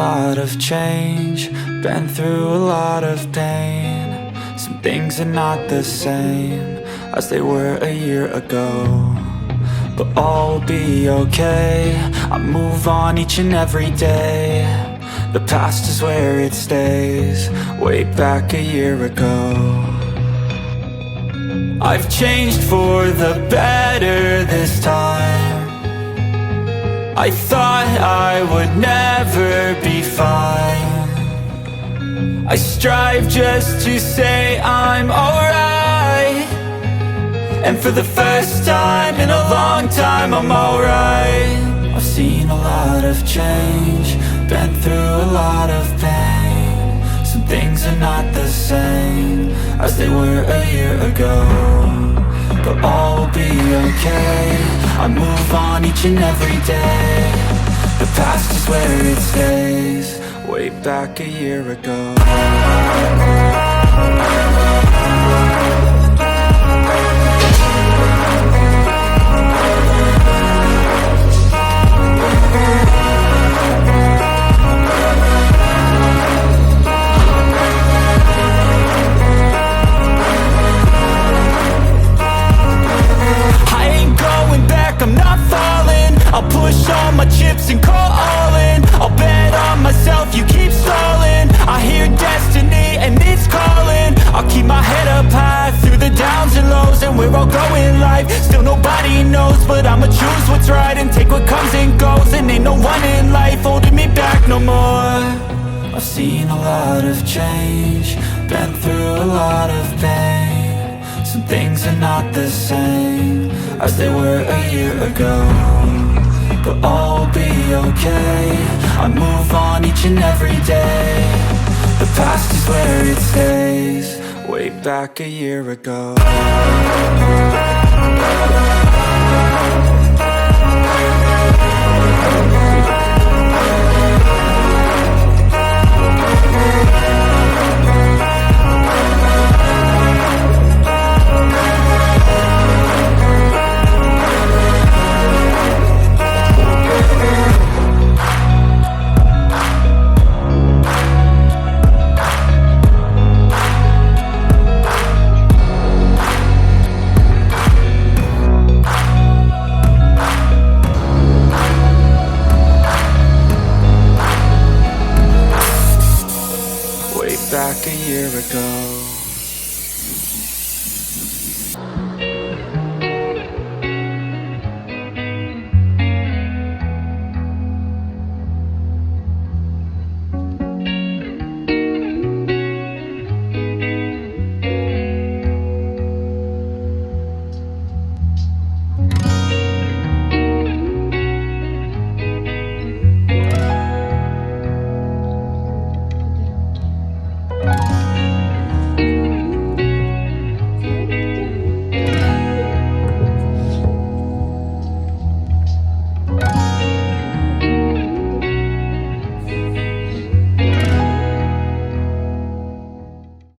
lot of change, been through a lot of pain. Some things are not the same as they were a year ago, but all will be okay. I move on each and every day. The past is where it stays, way back a year ago. I've changed for the better this time. I thought I would never be fine. I strive just to say I'm alright, and for the first time in a long time I'm alright. I've seen a lot of change, been through a lot of pain. Some things are not the same as they were a year ago, but all will be okay. I move on each and every day. The past is where it stays, way back a year ago. I'm not falling, I'll push all my chips and call all in. I'll bet on myself, you keep stalling. I hear destiny and it's calling. I'll keep my head up high through the downs and lows, and we're all going life. Still nobody knows, but I'ma choose what's right and take what comes and goes. And ain't no one in life holding me back no more. I've seen a lot of change, been through a lot of pain. Some things are not the same as they were a year ago, but all will be okay. I move on each and every day. The past is where it stays, way back a year ago.